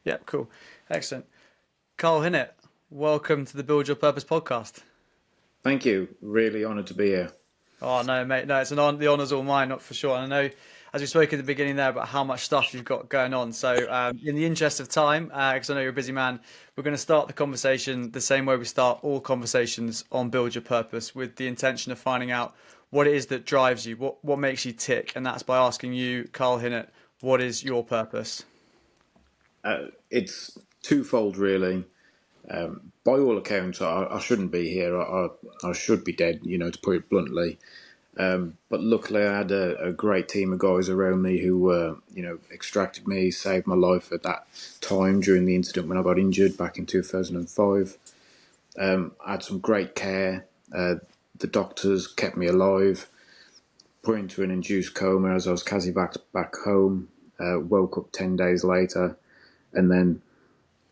Yeah, cool. Excellent. Karl Hinett, welcome to the Build Your Purpose podcast. Thank you. Really honoured to be here. Oh, no, mate. No, the honour's all mine, not for sure. And I know, as we spoke at the beginning there, about how much stuff you've got going on. So, in the interest of time, because I know you're a busy man, we're going to start the conversation the same way we start all conversations on Build Your Purpose, with the intention of finding out what it is that drives you, what makes you tick. And that's by asking you, Karl Hinett, what is your purpose? It's twofold, really. By all accounts, I shouldn't be here. I should be dead, to put it bluntly. But luckily, I had a great team of guys around me who, extracted me, saved my life at that time during the incident when I got injured back in 2005. I had some great care. The doctors kept me alive, put into an induced coma as I was back home. Woke up 10 days later, and then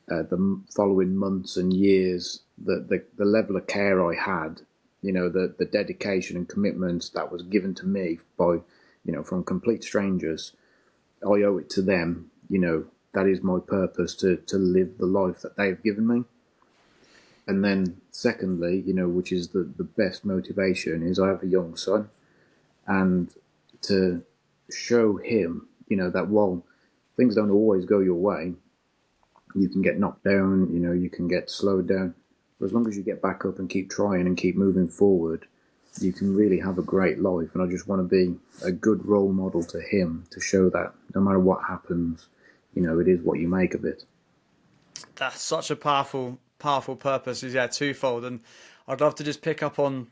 the following months and years, the level of care I had, the dedication and commitment that was given to me by, from complete strangers, I owe it to them. That is my purpose to live the life that they've given me. And then secondly, which is the best motivation, is I have a young son, and to show him, that while things don't always go your way, you can get knocked down, you can get slowed down. But as long as you get back up and keep trying and keep moving forward, you can really have a great life. And I just want to be a good role model to him, to show that no matter what happens, it is what you make of it. That's such a powerful purpose. Is twofold, and I'd love to just pick up on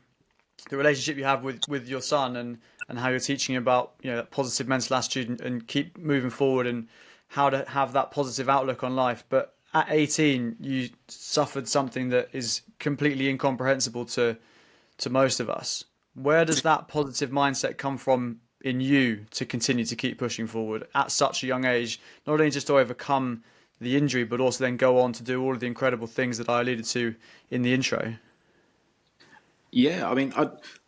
the relationship you have with your son and how you're teaching him about that positive mental attitude and keep moving forward and how to have that positive outlook on life. But at 18, you suffered something that is completely incomprehensible to most of us. Where does that positive mindset come from in you to continue to keep pushing forward at such a young age, not only just to overcome the injury, but also then go on to do all of the incredible things that I alluded to in the intro? Yeah, I mean,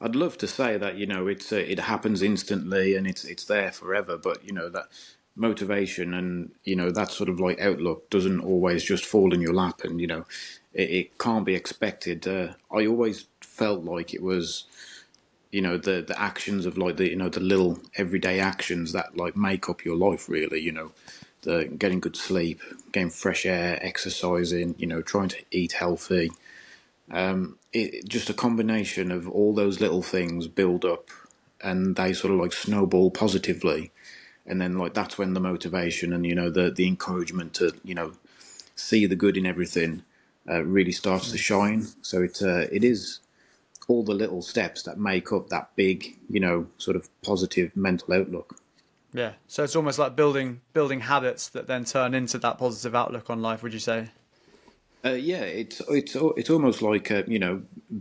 I'd love to say that it happens instantly and it's there forever, but that motivation and that sort of like outlook doesn't always just fall in your lap, and it can't be expected. I always felt like it was the actions of like the little everyday actions that like make up your life, really. The getting good sleep, getting fresh air, exercising, trying to eat healthy. Just a combination of all those little things build up, and they sort of like snowball positively, and then like that's when the motivation and the encouragement to see the good in everything really starts to shine. So it is all the little steps that make up that big sort of positive mental outlook. Yeah. So it's almost like building habits that then turn into that positive outlook on life, would you say? Yeah, it's almost like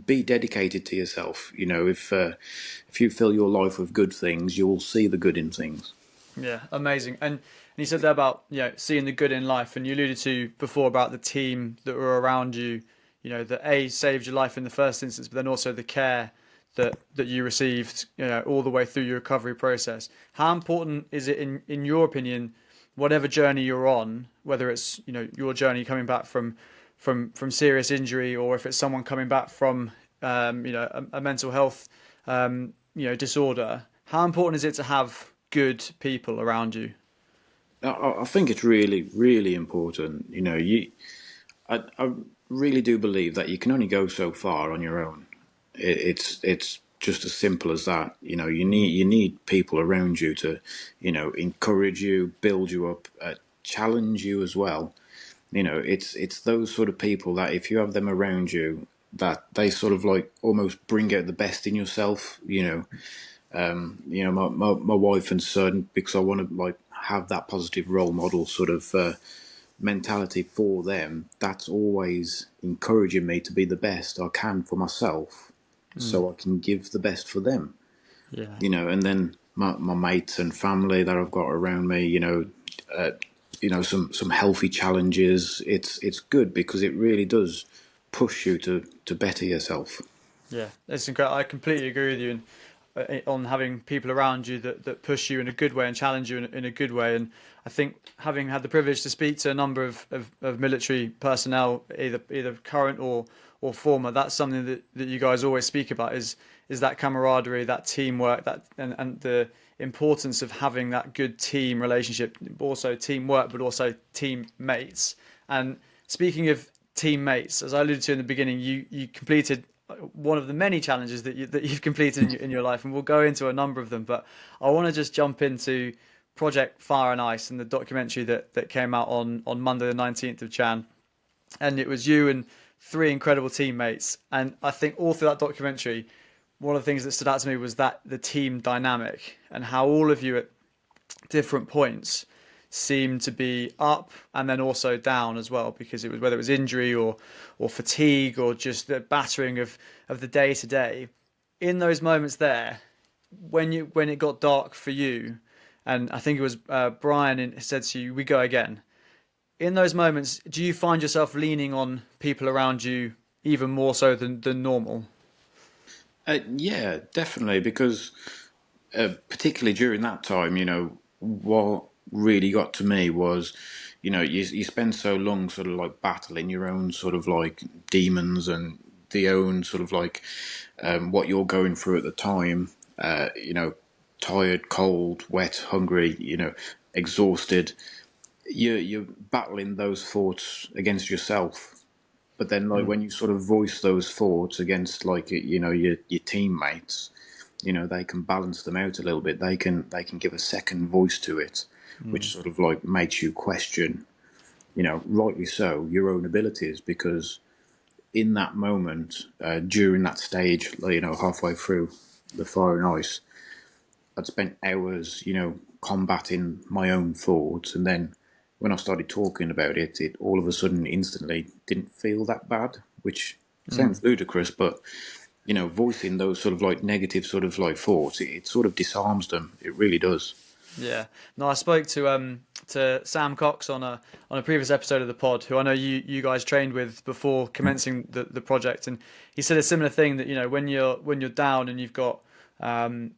be dedicated to yourself. If you fill your life with good things, you'll see the good in things. Yeah, amazing. And you said there about seeing the good in life, and you alluded to before about the team that were around you, that A saved your life in the first instance, but then also the care that you received, all the way through your recovery process. How important is it in your opinion, whatever journey you're on, whether it's your journey coming back from serious injury, or if it's someone coming back from a mental health disorder, how important is it to have good people around you? I think it's really, really important. I really do believe that you can only go so far on your own. It's just as simple as that. You need people around you to, encourage you, build you up, challenge you as well. It's those sort of people that if you have them around you, that they sort of like almost bring out the best in yourself. My wife and son, because I want to like have that positive role model sort of mentality for them. That's always encouraging me to be the best I can for myself, Mm, so I can give the best for them. yeah. And then my mates and family that I've got around me. Some healthy challenges. It's good because it really does push you to better yourself. Yeah, it's incredible. I completely agree with you. on having people around you that push you in a good way and challenge you in a good way. And I think having had the privilege to speak to a number of military personnel, either current or former, that's something that you guys always speak about is that camaraderie, that teamwork, and the importance of having that good team relationship, also teamwork, but also teammates. And speaking of teammates, as I alluded to in the beginning, you completed one of the many challenges that you've completed in your life, and we'll go into a number of them. But I want to just jump into Project Fire and Ice and the documentary that came out on Monday the 19th of Jan, and it was you and three incredible teammates. And I think all through that documentary, one of the things that stood out to me was that the team dynamic and how all of you at different points seemed to be up and then also down as well, because it was whether it was injury or fatigue or just the battering of the day to day. In those moments there, when it got dark for you, and I think it was Brian said to you, "We go again." In those moments, do you find yourself leaning on people around you even more so than normal? Yeah, definitely, because particularly during that time, what really got to me was, you spend so long sort of like battling your own sort of like demons and the own sort of like what you're going through at the time, tired, cold, wet, hungry, exhausted. You're battling those thoughts against yourself. But then, like when you sort of voice those thoughts against, like your teammates, they can balance them out a little bit. They can give a second voice to it, which sort of like makes you question, rightly so, your own abilities. Because in that moment, during that stage, halfway through the fire and ice, I'd spent hours, combating my own thoughts, and then when I started talking about it, it all of a sudden instantly didn't feel that bad, which sounds ludicrous, but voicing those sort of like negative sort of like thoughts, it sort of disarms them. It really does. Yeah. No, I spoke to Sam Cox on a previous episode of the pod, who I know you guys trained with before commencing the project, and he said a similar thing that when you're down and you've got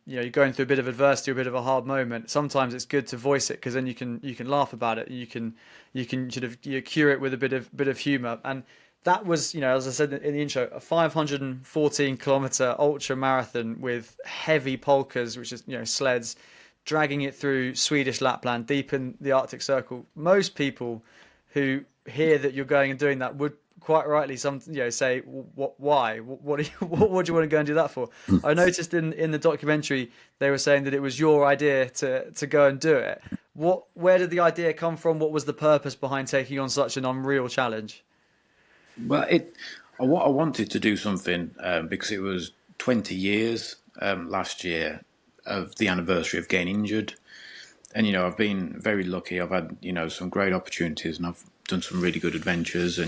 you're going through a bit of adversity or a bit of a hard moment. Sometimes it's good to voice it because then you can laugh about it. You can sort of cure it with a bit of humor. And that was, as I said in the intro, a 514-kilometer ultra marathon with heavy polkas, which is sleds, dragging it through Swedish Lapland, deep in the Arctic Circle. Most people who hear that you're going and doing that would quite rightly say, what, why, what do you, what do you want to go and do that for? I noticed in the documentary they were saying that it was your idea to go and do it. Where did the idea come from? What was the purpose behind taking on such an unreal challenge? Well, I wanted to do something because it was 20 years last year of the anniversary of getting injured. And, I've been very lucky. I've had, some great opportunities and I've done some really good adventures.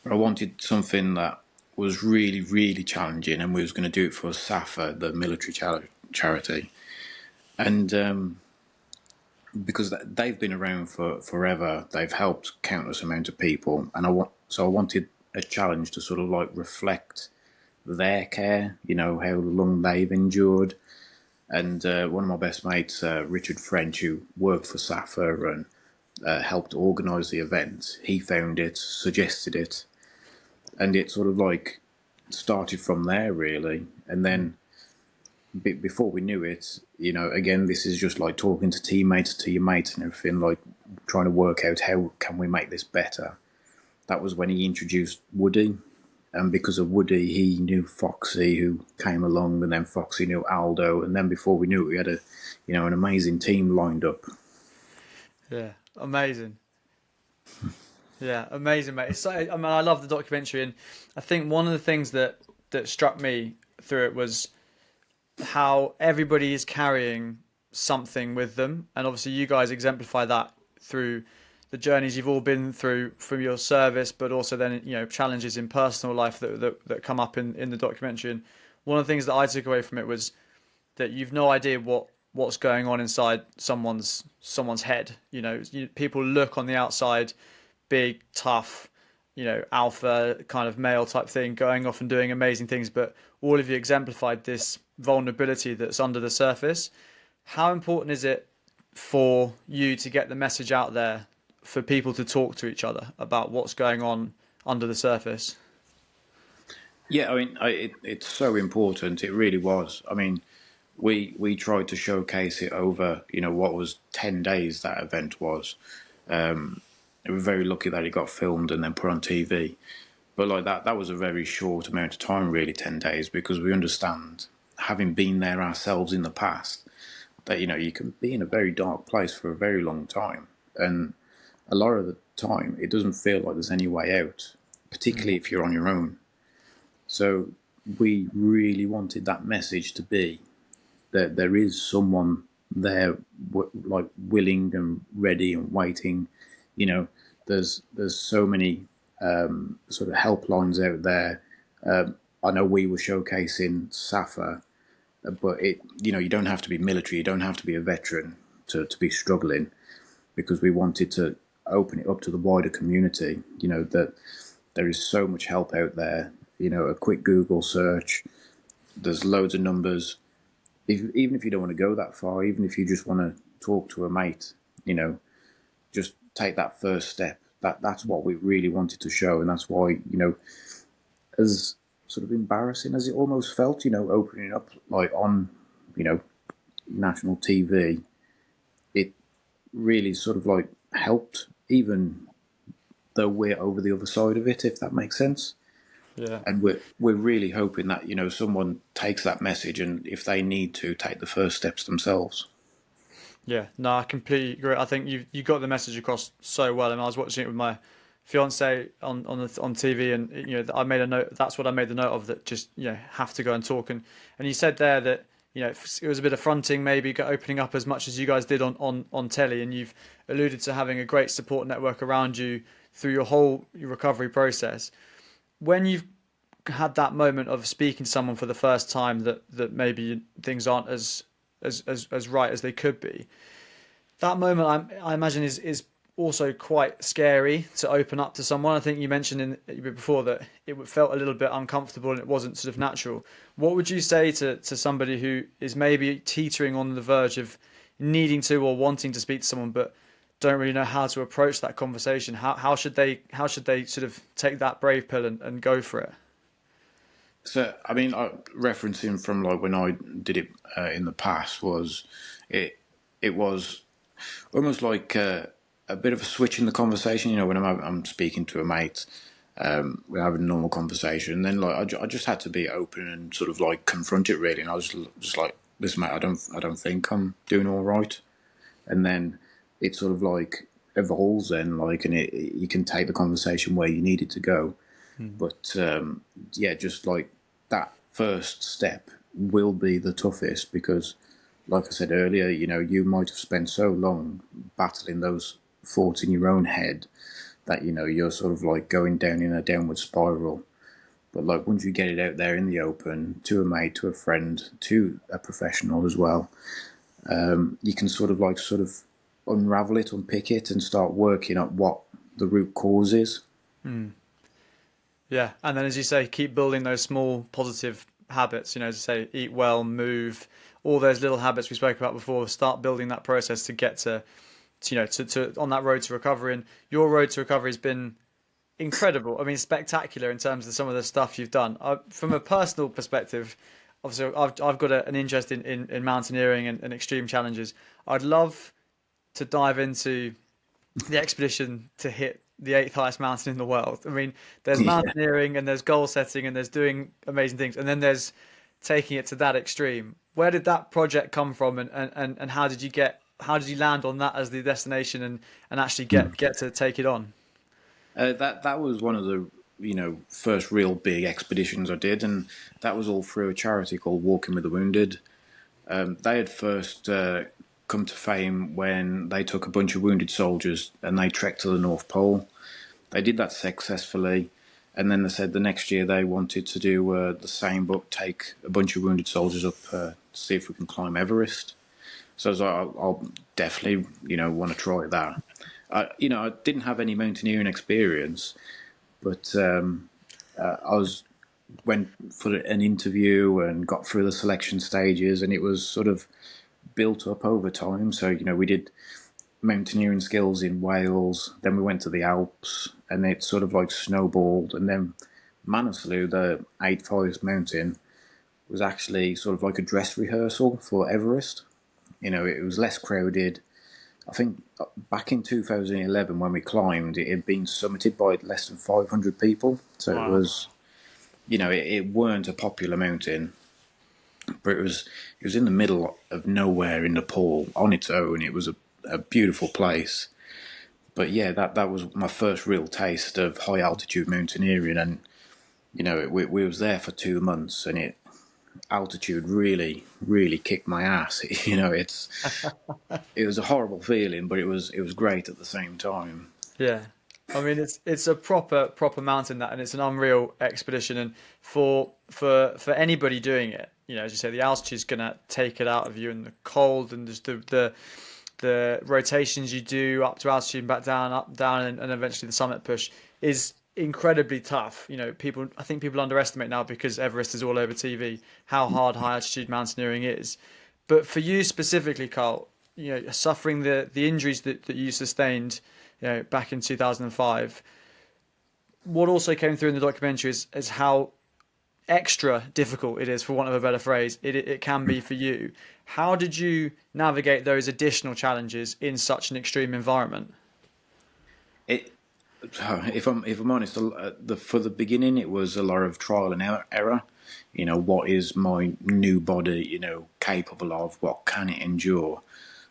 But I wanted something that was really, really challenging, and we was going to do it for SAFA, the military charity. And because they've been around for forever, they've helped countless amount of people. And I wanted a challenge to sort of like reflect their care, how long they've endured. And one of my best mates, Richard French, who worked for SAFA and helped organise the event, he found it, suggested it, and it sort of like started from there, really. And then before we knew it, again, this is just like talking to teammates, to your mates and everything, like trying to work out how can we make this better. That was when he introduced Woody. And because of Woody, he knew Foxy, who came along, and then Foxy knew Aldo, and then before we knew it, we had an amazing team lined up. Yeah, amazing. Yeah, amazing, mate. I love the documentary, and I think one of the things that struck me through it was how everybody is carrying something with them, and obviously you guys exemplify that through the journeys you've all been through from your service, but also then challenges in personal life that come up in the documentary. And one of the things that I took away from it was that you've no idea what's going on inside someone's head. People look on the outside big, tough, alpha kind of male type thing, going off and doing amazing things, but all of you exemplified this vulnerability that's under the surface. How important is it for you to get the message out there for people to talk to each other about what's going on under the surface? Yeah, I mean, it's so important. It really was. I mean, we tried to showcase it over, what was 10 days that event was. We were very lucky that it got filmed and then put on TV. But like that was a very short amount of time, really, 10 days, because we understand, having been there ourselves in the past, that you can be in a very dark place for a very long time, and a lot of the time it doesn't feel like there's any way out, particularly if you're on your own. So we really wanted that message to be that there is someone there, like willing and ready and waiting. You know, there's so many sort of helplines out there. I know we were showcasing SAFA, but you don't have to be military, you don't have to be a veteran to be struggling, because we wanted to open it up to the wider community. That there is so much help out there. A quick Google search, there's loads of numbers. Even if you don't want to go that far, even if you just want to talk to a mate, just take that first step. That's what we really wanted to show, and that's why, as sort of embarrassing as it almost felt, opening up like on, national TV, it really sort of like helped, even though we're over the other side of it, if that makes sense. Yeah. And we're really hoping that someone takes that message, and if they need to, take the first steps themselves. Yeah, no, I completely agree. I think you got the message across so well, and I was watching it with my fiance on TV, and I made a note. That's what I made the note of. That just have to go and talk. And you said there that it was a bit affronting, maybe opening up as much as you guys did on telly, and you've alluded to having a great support network around you through your recovery process. When you've had that moment of speaking to someone for the first time, that maybe things aren't as right as they could be, that moment I imagine is also quite scary to open up to someone. I think you mentioned before that it felt a little bit uncomfortable and it wasn't sort of natural. What would you say to somebody who is maybe teetering on the verge of needing to or wanting to speak to someone, but don't really know how to approach that conversation? How should they sort of take that brave pill and go for it? So, I mean, referencing from like when I did it in the past, it it was almost like a bit of a switch in the conversation. When I'm speaking to a mate, we're having a normal conversation, and then like I just had to be open and sort of like confront it, really. And I was just like, listen, mate, I don't think I'm doing all right. And then it sort of like evolves, then, like, and you can take the conversation where you need it to go. But yeah, just like that first step will be the toughest, because, like I said earlier, you might have spent so long battling those thoughts in your own head that you're sort of like going down in a downward spiral. But like once you get it out there in the open, to a mate, to a friend, to a professional as well, you can sort of unravel it, unpick it, and start working at what the root cause is. Yeah, and then as you say, keep building those small positive habits. As you say, eat well, move, all those little habits we spoke about before. Start building that process to get to on that road to recovery. And your road to recovery has been incredible. I mean, spectacular in terms of some of the stuff you've done. From a personal perspective, obviously, I've got an interest in mountaineering and extreme challenges. I'd love to dive into the expedition to hit the eighth highest mountain in the world. I mean, there's Yeah. mountaineering and there's goal setting and there's doing amazing things, and then there's taking it to that extreme. Where did that project come from, and how did you land on that as the destination, and actually get to take it on? That was one of the first real big expeditions I did, and that was all through a charity called Walking with the Wounded. They had first come to fame when they took a bunch of wounded soldiers and they trekked to the North Pole. They did that successfully, and then they said the next year they wanted to do the same, but take a bunch of wounded soldiers up to see if we can climb Everest. So I was like, I'll definitely want to try that. I didn't have any mountaineering experience, But I was went for an interview and got through the selection stages, and it was sort of built up over time. So we did mountaineering skills in Wales, then we went to the Alps, and it sort of like snowballed, and then Manaslu, the eighth highest mountain, was actually sort of like a dress rehearsal for Everest. It was less crowded. I think back in 2011 when we climbed, it had been summited by less than 500 people. So it Wow. was, it weren't a popular mountain, but it was in the middle of nowhere in Nepal on its own. It was a beautiful place. But yeah, that was my first real taste of high altitude mountaineering, and we was there for 2 months, and altitude really kicked my ass. It was a horrible feeling, but it was great at the same time. Yeah. I mean, it's a proper mountain, that, and it's an unreal expedition. And for anybody doing it, as you say, the altitude's gonna take it out of you, and the cold, and just the rotations you do up to altitude and back down, up, down, and eventually the summit push is incredibly tough. I think people underestimate now, because Everest is all over TV, how hard high altitude mountaineering is. But for you specifically, Carl, suffering the injuries that you sustained, back in 2005, what also came through in the documentary is how extra difficult it is, for want of a better phrase, it can be for you. How did you navigate those additional challenges in such an extreme environment? It, if I'm honest, for the beginning, it was a lot of trial and error. What is my new body, capable of? What can it endure?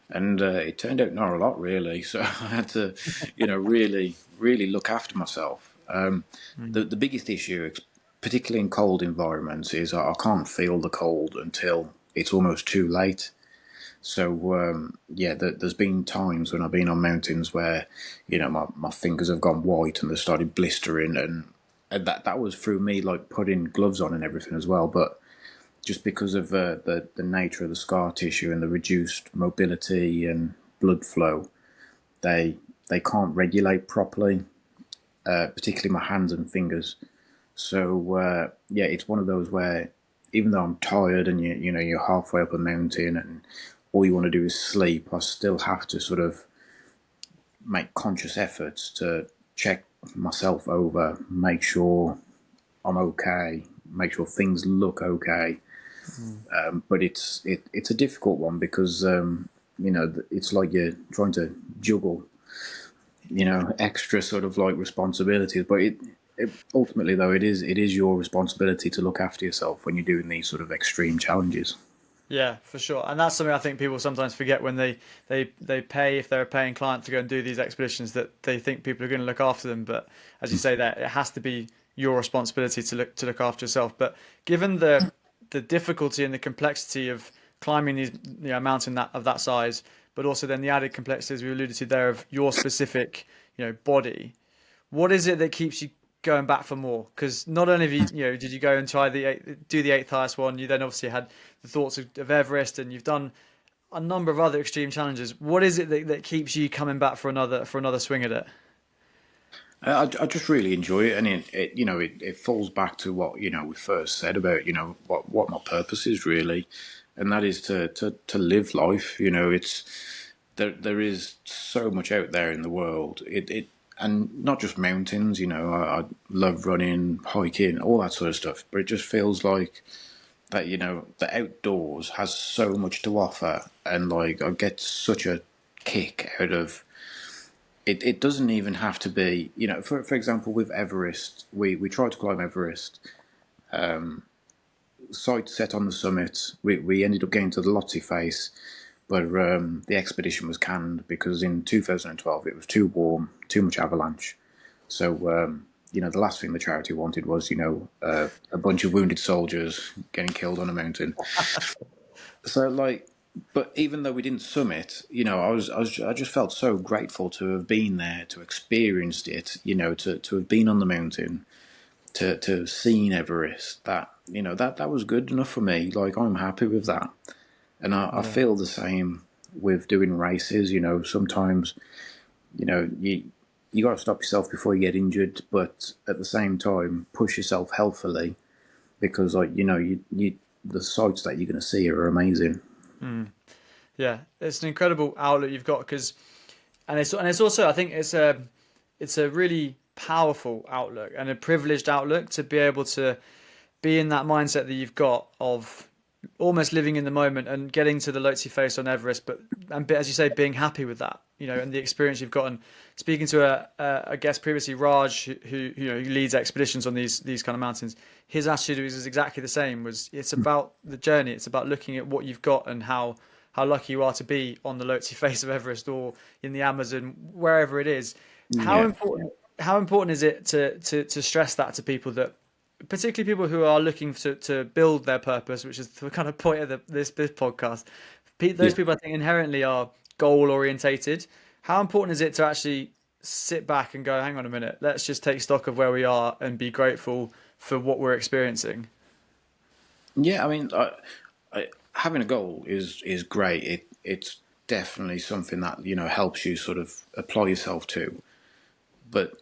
And it turned out not a lot, really. So I had to, really look after myself. The biggest issue, particularly in cold environments, is I can't feel the cold until it's almost too late. So yeah, there's been times when I've been on mountains where my fingers have gone white and they started blistering, and that was through me like putting gloves on and everything as well. But just because of the nature of the scar tissue and the reduced mobility and blood flow, they they can't regulate properly, particularly my hands and fingers. So yeah, it's one of those where even though I'm tired and you're halfway up a mountain and all you want to do is sleep, I still have to sort of make conscious efforts to check myself over, make sure I'm okay, make sure things look okay. But it's a difficult one because it's like you're trying to juggle extra sort of like responsibilities. But it ultimately though it is your responsibility to look after yourself when you're doing these sort of extreme challenges. Yeah, for sure. And that's something I think people sometimes forget when they pay, if they're a paying client, to go and do these expeditions, that they think people are going to look after them. But as you say, that it has to be your responsibility to look after yourself. But given the difficulty and the complexity of climbing these mountain of that size, but also then the added complexities we alluded to there of your specific body, what is it that keeps you going back for more? Because not only have did you go and try do the eighth highest one, you then obviously had the thoughts of Everest, and you've done a number of other extreme challenges. What is it that keeps you coming back for another swing at it? I just really enjoy it, and it falls back to what we first said about what my purpose is really, and that is to live life. It's there is so much out there in the world. It and not just mountains. I love running, hiking, all that sort of stuff. But it just feels like that. The outdoors has so much to offer, and like I get such a kick out of it. It doesn't even have to be, for example, with Everest, we tried to climb Everest. Sight set on the summit. We ended up getting to the Lhotse face, but the expedition was canned because in 2012 it was too warm, too much avalanche. So the last thing the charity wanted was a bunch of wounded soldiers getting killed on a mountain. So like, but even though we didn't summit, I just felt so grateful to have been there, to experienced it, to have been on the mountain, to have seen Everest. That was good enough for me. Like I'm happy with that, and I Yeah. feel the same with doing races. Sometimes you you got to stop yourself before you get injured, but at the same time, push yourself healthily because, like, you the sights that you're going to see are amazing. Yeah, it's an incredible outlet you've got because, and it's also, I think it's a really powerful outlook and a privileged outlook to be able to be in that mindset that you've got of almost living in the moment and getting to the Lhotse face on Everest, but as you say, being happy with that, and the experience you've gotten. Speaking to a guest previously, Raj, who leads expeditions on these kind of mountains, his attitude was exactly the same. Was it's about the journey, it's about looking at what you've got and how lucky you are to be on the Lhotse face of Everest or in the Amazon, wherever it is. How Yeah, important how important is it to stress that to people, that particularly people who are looking to build their purpose, which is the kind of point of this podcast. Those yeah. people, I think, inherently are goal orientated. How important is it to actually sit back and go, hang on a minute, let's just take stock of where we are and be grateful for what we're experiencing? Yeah, I mean, having a goal is great. It's definitely something that helps you sort of apply yourself to. But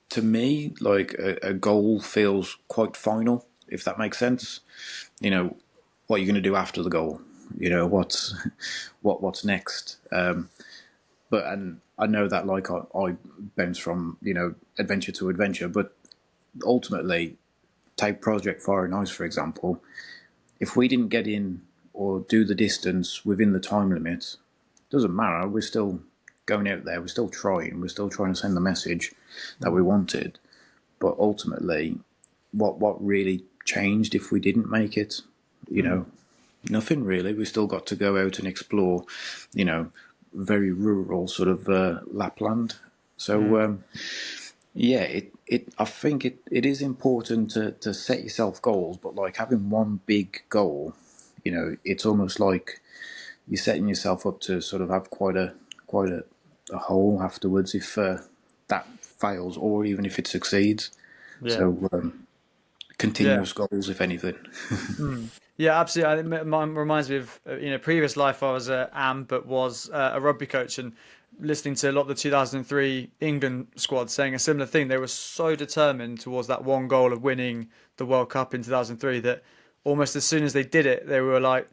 to me, like a goal feels quite final, if that makes sense. You know, what you're going to do after the goal. What's what's next. But and I know that like I bounce from adventure to adventure, but ultimately, take Project Fire and Ice for example. If we didn't get in or do the distance within the time limit, doesn't matter. We're still going out there. We're still trying. We're still trying to send the message that we wanted. But ultimately, what really changed if we didn't make it? You Mm. know, nothing really. We still got to go out and explore. Very rural sort of Lapland. So Mm. yeah, I think it is important to set yourself goals, but like having one big goal, it's almost like you're setting yourself up to sort of have quite a hole afterwards if that fails, or even if it succeeds. Yeah. So Yeah. continuous goals, if anything. Mm. Yeah, absolutely. I think mine reminds me of previous life. I was but was a rugby coach, and listening to a lot of the 2003 England squad saying a similar thing. They were so determined towards that one goal of winning the World Cup in 2003 that almost as soon as they did it, they were like,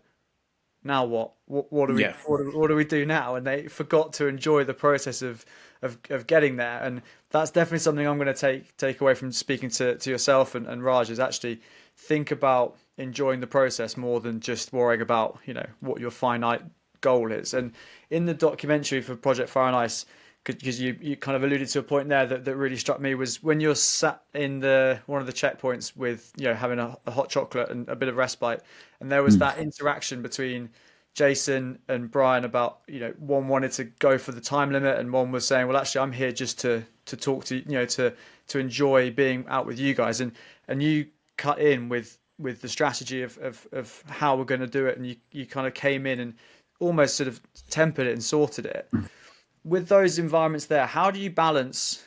now what? What do we Yeah, what do we do now? And they forgot to enjoy the process of getting there. And that's definitely something I'm going to take away from speaking to yourself and Raj, is actually think about enjoying the process more than just worrying about what your finite goal is. And in the documentary for Project Fire and Ice, because you kind of alluded to a point there that really struck me, was when you're sat in the one of the checkpoints with having a hot chocolate and a bit of respite, and there was that interaction between Jason and Brian about one wanted to go for the time limit and one was saying, well, actually I'm here just to talk to to enjoy being out with you guys, and you cut in with the strategy of how we're going to do it, and you kind of came in and almost sort of tempered it and sorted it. With those environments there, how do you balance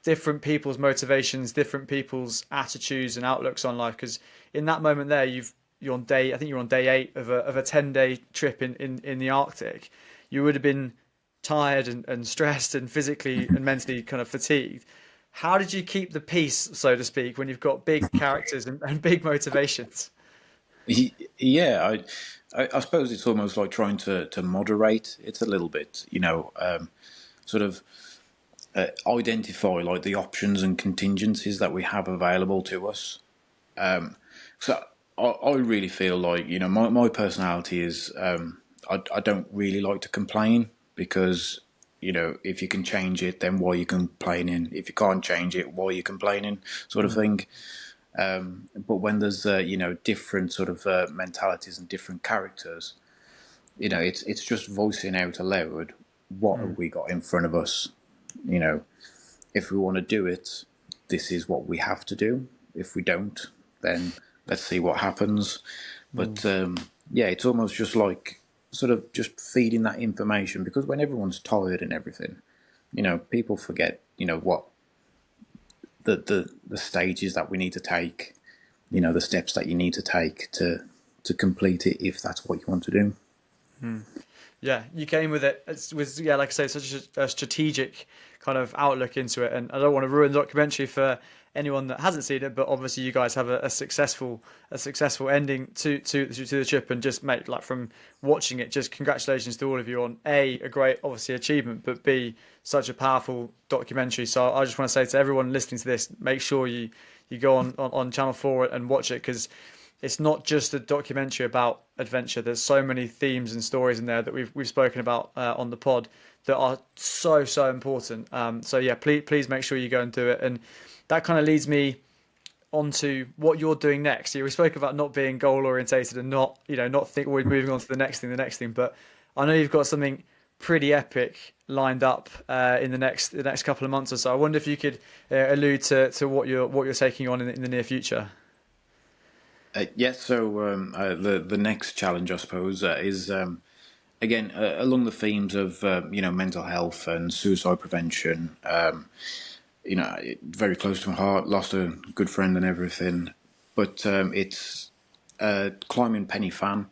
different people's motivations, different people's attitudes and outlooks on life? Because in that moment there, you're on day, I think you're on day 8 of a 10-day trip in the Arctic. You would have been tired and stressed and physically and mentally kind of fatigued. How did you keep the peace, so to speak, when you've got big characters and big motivations? yeah. I suppose it's almost like trying to moderate it a little bit. Sort of identify like the options and contingencies that we have available to us. So I really feel like my personality is I don't really like to complain because if you can change it, then why are you complaining? If you can't change it, why are you complaining? Sort of thing. But when there's different sort of mentalities and different characters, it's just voicing out aloud what have we got in front of us. You know, if we want to do it, this is what we have to do. If we don't, then let's see what happens. But yeah, it's almost just like sort of just feeding that information because when everyone's tired and everything, people forget, what the stages that we need to take, the steps that you need to take to complete it if that's what you want to do. Yeah, you came with it. It was, yeah, like I say, such a strategic kind of outlook into it. And I don't want to ruin the documentary for anyone that hasn't seen it, but obviously you guys have a successful ending to the trip. And just mate, like from watching it, just congratulations to all of you on a great obviously achievement, but b such a powerful documentary. So I just want to say to everyone listening to this, make sure you go on Channel 4 and watch it, because it's not just a documentary about adventure. There's so many themes and stories in there that we've spoken about on the pod that are so important. So yeah, please make sure you go and do it. And that kind of leads me onto what you're doing next. We spoke about not being goal orientated and not not think we're moving on to the next thing. But I know you've got something pretty epic lined up in the next couple of months or so. I wonder if you could allude to what you're taking on in the near future. Yes, so the next challenge, I suppose, is again along the themes of mental health and suicide prevention. Very close to my heart. Lost a good friend and everything, but it's climbing Penny Fan.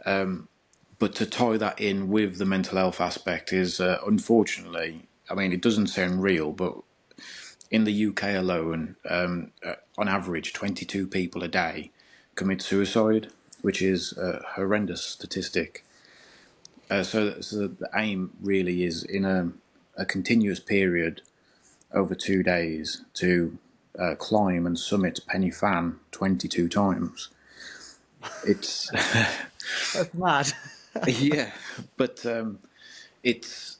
But to tie that in with the mental health aspect is unfortunately, I mean, it doesn't sound real, but in the UK alone, on average, 22 people a day commit suicide, which is a horrendous statistic. So the aim really is in a continuous period over 2 days to climb and summit Penny Fan 22 times. It's That's mad. yeah, but it's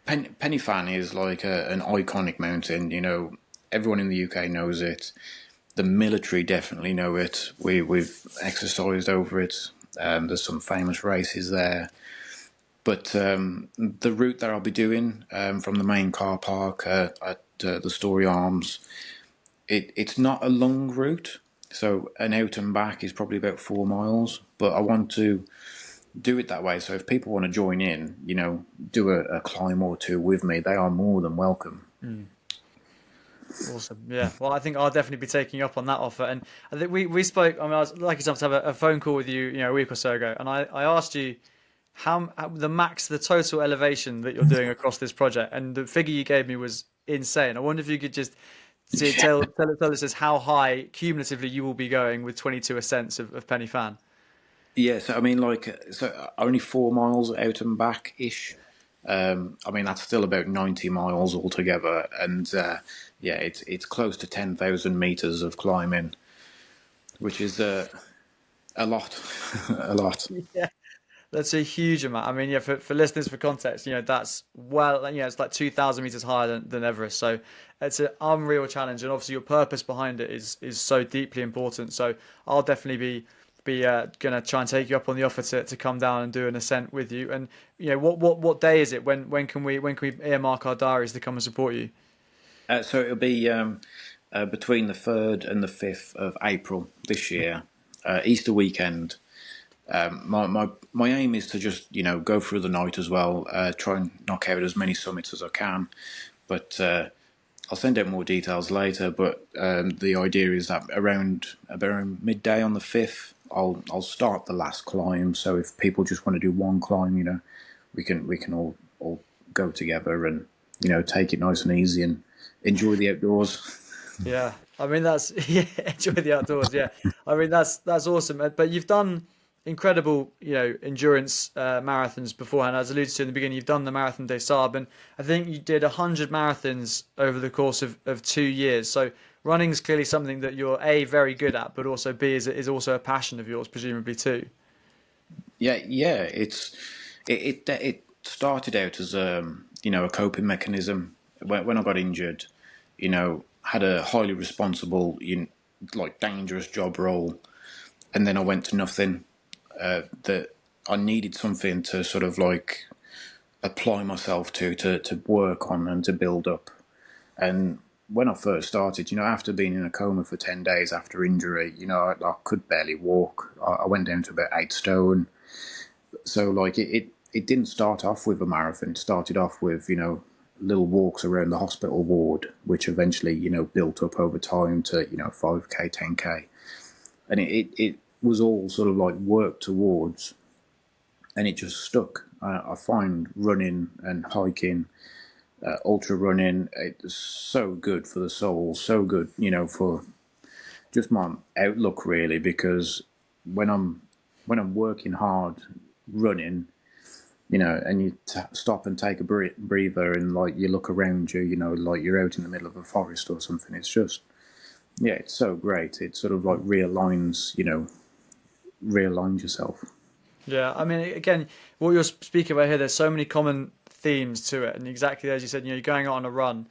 Penny Fan is like an iconic mountain. Everyone in the UK knows it. The military definitely know it. We've exercised over it. There's some famous races there. But the route that I'll be doing from the main car park at the Story Arms, it's not a long route. So an out and back is probably about 4 miles. But I want to do it that way. So if people want to join in, do a climb or two with me, they are more than welcome. Awesome. Yeah. Well, I think I'll definitely be taking you up on that offer. And I think we spoke. I mean, I was lucky enough to have a phone call with you, a week or so ago, and I asked you how the total elevation that you're doing across this project, and the figure you gave me was insane. I wonder if you could just tell us how high cumulatively you will be going with 22 ascents of Penny Fan. Yeah, so I mean, only 4 miles out and back ish. I mean, that's still about 90 miles altogether, and yeah, it's close to 10,000 meters of climbing, which is a lot, a lot. Yeah. That's a huge amount. I mean, yeah, for listeners, for context, that's it's like 2,000 meters higher than Everest. So it's an unreal challenge, and obviously your purpose behind it is so deeply important. So I'll definitely be gonna try and take you up on the offer to come down and do an ascent with you. And what day is it? When can we earmark our diaries to come and support you? So it'll be between the 3rd and the 5th of April this year, Easter weekend. My aim is to just go through the night as well, try and knock out as many summits as I can, but I'll send out more details later. But the idea is that around midday on the 5th, I'll start the last climb. So if people just want to do one climb, we can all go together and take it nice and easy and enjoy the outdoors. Yeah, I mean that's yeah, enjoy the outdoors. Yeah, I mean that's awesome. But you've done incredible, endurance marathons beforehand. As alluded to in the beginning, you've done the Marathon des Sables, and I think you did 100 marathons over the course of 2 years. So running is clearly something that you're a very good at, but also b is also a passion of yours, presumably too. Yeah. It started out as a coping mechanism. When I got injured, had a highly responsible, like dangerous job role, and then I went to nothing. That I needed something to sort of like apply myself to work on and to build up. And when I first started, after being in a coma for 10 days after injury, I could barely walk. I went down to about 8 stone. So like it didn't start off with a marathon. It started off with little walks around the hospital ward, which eventually built up over time to 5K, 10K, and it was all sort of like worked towards and it just stuck. I find running and hiking, ultra running, it's so good for the soul, so good, for just my outlook really. Because when I'm working hard running, and you stop and take a breather, and like you look around you, like you're out in the middle of a forest or something. It's just, yeah, it's so great. It sort of like realigns yourself. Yeah, I mean, again, what you're speaking about here, there's so many common themes to it, and exactly as you said, you're going out on a run.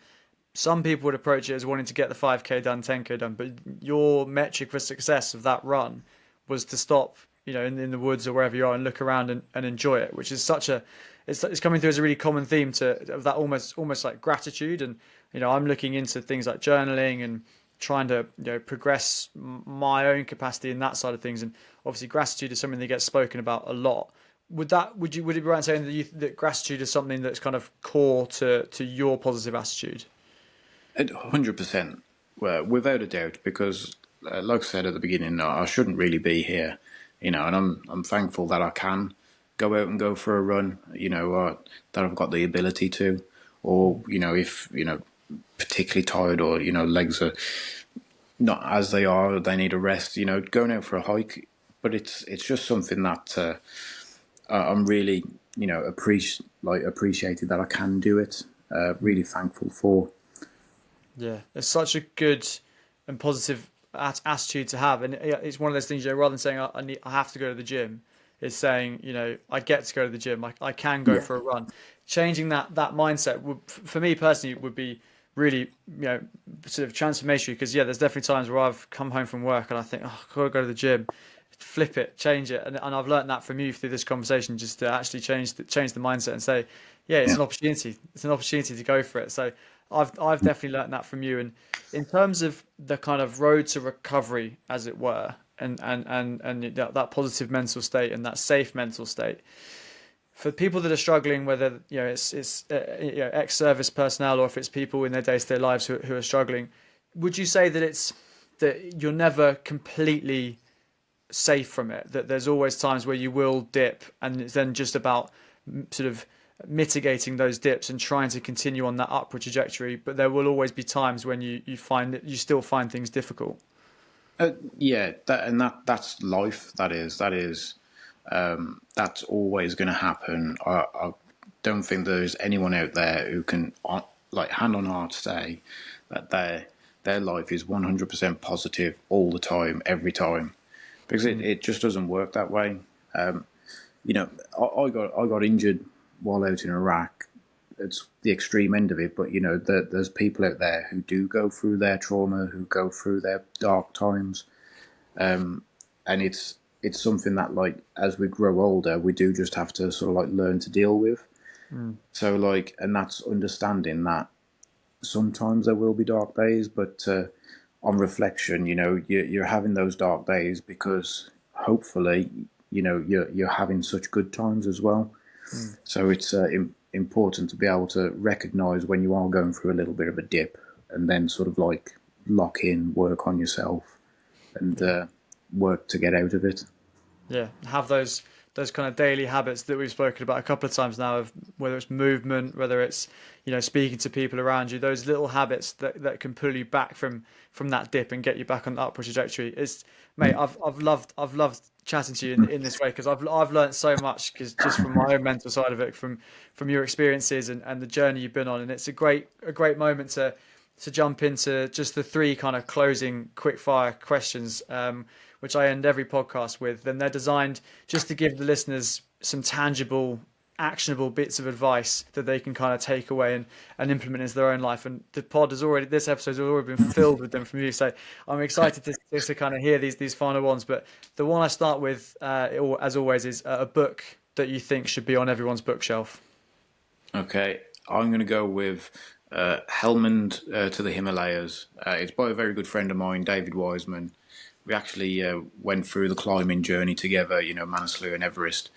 Some people would approach it as wanting to get the 5K done, 10K done, but your metric for success of that run was to stop, in the woods or wherever you are and look around and enjoy it, which is such a, it's coming through as a really common theme of that almost like gratitude. And, I'm looking into things like journaling and trying to, progress my own capacity in that side of things. And obviously gratitude is something that gets spoken about a lot. Would it be right saying that gratitude is something that's kind of core to your positive attitude? 100%, well, without a doubt. Because, like I said at the beginning, I shouldn't really be here, and I'm thankful that I can go out and go for a run, that I've got the ability to, or if particularly tired, or legs are not as they are, they need a rest, going out for a hike. But it's just something that I'm really appreciated that I can do it. Really thankful for. Yeah, it's such a good and positive attitude to have, and yeah, it's one of those things. Rather than saying I have to go to the gym, it's saying I get to go to the gym. I can go Yeah, for a run. Changing that mindset would, for me personally, would be really sort of transformational. Because yeah, there's definitely times where I've come home from work and I think, oh, I've got to go to the gym. Flip it, change it, and I've learned that from you through this conversation, just to actually change the mindset and say, yeah, it's yeah. an opportunity. It's an opportunity to go for it. So I've definitely learned that from you. And in terms of the kind of road to recovery, as it were, and that positive mental state and that safe mental state for people that are struggling, whether it's ex-service personnel or if it's people in their day-to-day lives who are struggling, would you say that you're never completely safe from it, that there's always times where you will dip, and it's then just about sort of mitigating those dips and trying to continue on that upward trajectory, but there will always be times when you find that you still find things difficult? Yeah, that's life. That's always going to happen. I don't think there's anyone out there who can, like, hand on heart, say that their life is 100% positive all the time, every time, because Mm, it just doesn't work that way. Um, I got injured while out in Iraq. It's the extreme end of it, but there's people out there who do go through their trauma, who go through their dark times, and it's something that, like, as we grow older, we do just have to sort of like learn to deal with. mm, So, like, and that's understanding that sometimes there will be dark days, but on reflection, you're having those dark days because hopefully, you're having such good times as well. mm. So it's important to be able to recognize when you are going through a little bit of a dip, and then sort of like lock in, work on yourself, and Yeah. work to get out of it. Yeah, have those kind of daily habits that we've spoken about a couple of times now, of whether it's movement, whether it's speaking to people around you, those little habits that can pull you back from that dip and get you back on the upward trajectory. Is Mate, I've loved chatting to you in this way, because I've learned so much, because just from my own mental side of it, from your experiences and the journey you've been on. And it's a great moment to jump into just the three kind of closing quick fire questions, which I end every podcast with. And they're designed just to give the listeners some tangible, actionable bits of advice that they can kind of take away and implement into their own life. And this episode has already been filled with them from you. So I'm excited to kind of hear these final ones. But the one I start with, as always, is a book that you think should be on everyone's bookshelf. Okay, I'm going to go with Helmand to the Himalayas. It's by a very good friend of mine, David Wiseman. We actually went through the climbing journey together, Manaslu and Everest.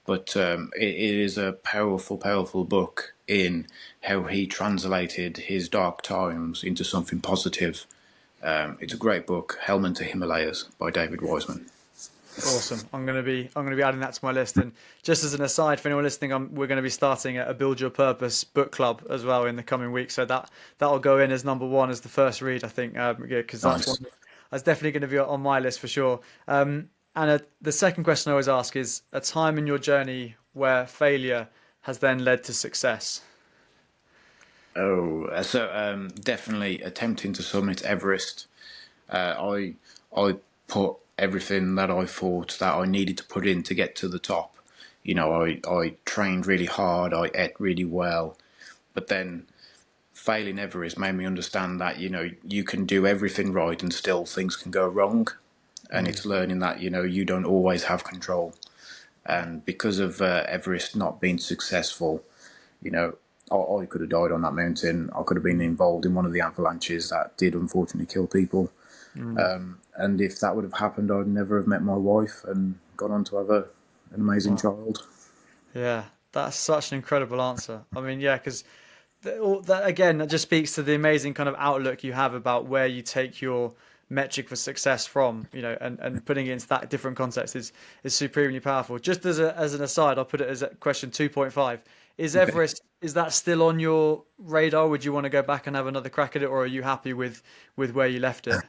But it is a powerful, powerful book in how he translated his dark times into something positive. It's a great book, Helmand to Himalayas by David Wiseman. Awesome. I'm gonna be adding that to my list. And just as an aside, for anyone listening, we're going to be starting a Build Your Purpose book club as well in the coming weeks. So that'll go in as number one as the first read, I think, yeah, because Nice. that's definitely going to be on my list for sure. And the second question I always ask is a time in your journey where failure has then led to success. Definitely attempting to summit Everest. I put everything that I thought that I needed to put in to get to the top. I trained really hard, I ate really well, but then failing Everest made me understand that you can do everything right and still things can go wrong, and Mm, it's learning that you don't always have control. And because of Everest not being successful, you know, I could have died on that mountain. I could have been mm, involved in one of the avalanches that did unfortunately kill people. mm. And if that would have happened, I'd never have met my wife and gone on to have an amazing Wow. child. Yeah, that's such an incredible answer. I mean, yeah, because that again, that just speaks to the amazing kind of outlook you have about where you take your metric for success from, and putting it into that different context is supremely powerful. Just as an aside, I'll put it as a question 2.5. Is Okay. Everest, is that still on your radar? Would you want to go back and have another crack at it, or are you happy with where you left it?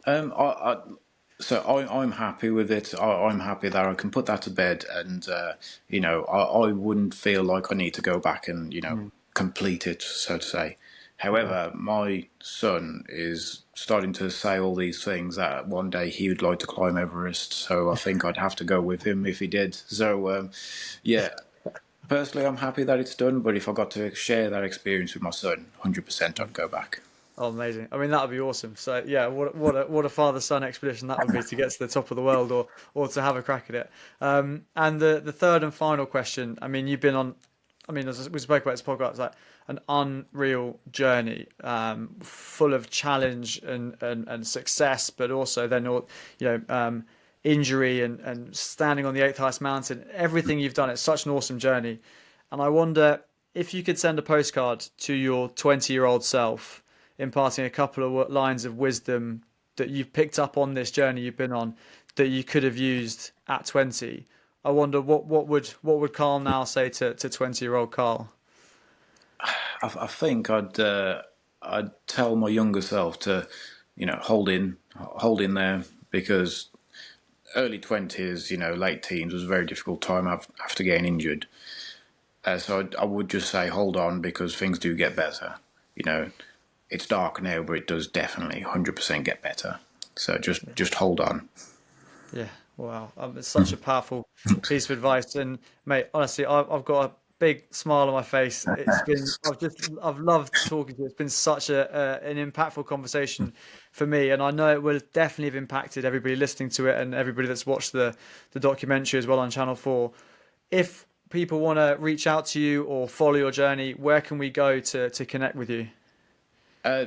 Um, I, I, I'm happy with it. I'm happy that I can put that to bed, and I wouldn't feel like I need to go back and Mm. complete it, so to say. Wow. However, my son is starting to say all these things that one day he would like to climb Everest. So I think I'd have to go with him if he did. So yeah, personally, I'm happy that it's done. But if I got to share that experience with my son, 100% I'd go back. Oh, amazing! I mean, that would be awesome. So, yeah, what a father-son expedition that would be to get to the top of the world, or to have a crack at it. And the third and final question. I mean, you've been on. I mean, as we spoke about this podcast, like an unreal journey, full of challenge and success, but also then injury and standing on the eighth highest mountain. Everything you've done, it's such an awesome journey. And I wonder if you could send a postcard to your 20-year-old self, imparting a couple of lines of wisdom that you've picked up on this journey you've been on that you could have used at 20. I wonder what would Carl now say to 20-year-old Carl? I think I'd tell my younger self to, hold in there because early 20s, late teens was a very difficult time after getting injured. So I would just say hold on because things do get better. You know, it's dark now, but it does definitely 100% get better. So just hold on. Yeah, wow. It's such a powerful piece of advice. And mate, honestly, I've got a big smile on my face. I've loved talking to you. It's been such an impactful conversation for me. And I know it will definitely have impacted everybody listening to it and everybody that's watched the documentary as well on Channel 4. If people want to reach out to you or follow your journey, where can we go to connect with you? Uh,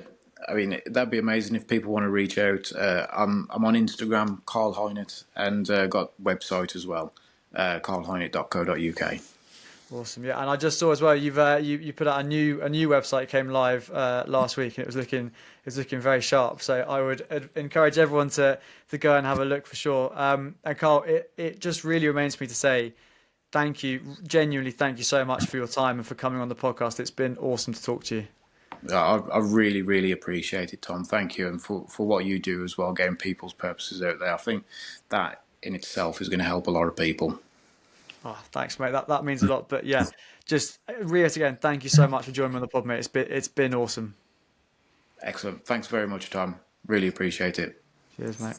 I mean, that'd be amazing if people want to reach out. I'm on Instagram, Karl Hinett, and got website as well, karlhinett.co.uk. Awesome, yeah, and I just saw as well you put out a new website came live last week and it was looking very sharp. So I would encourage everyone to go and have a look for sure. And Carl, it just really remains for me to say thank you, genuinely thank you so much for your time and for coming on the podcast. It's been awesome to talk to you. I really, really appreciate it, Tom. Thank you, and for what you do as well, getting people's purposes out there. I think that in itself is going to help a lot of people. Oh, thanks, mate. That means a lot. But yeah, just reiterate again, thank you so much for joining me on the pod, mate. It's been awesome. Excellent. Thanks very much, Tom. Really appreciate it. Cheers, mate.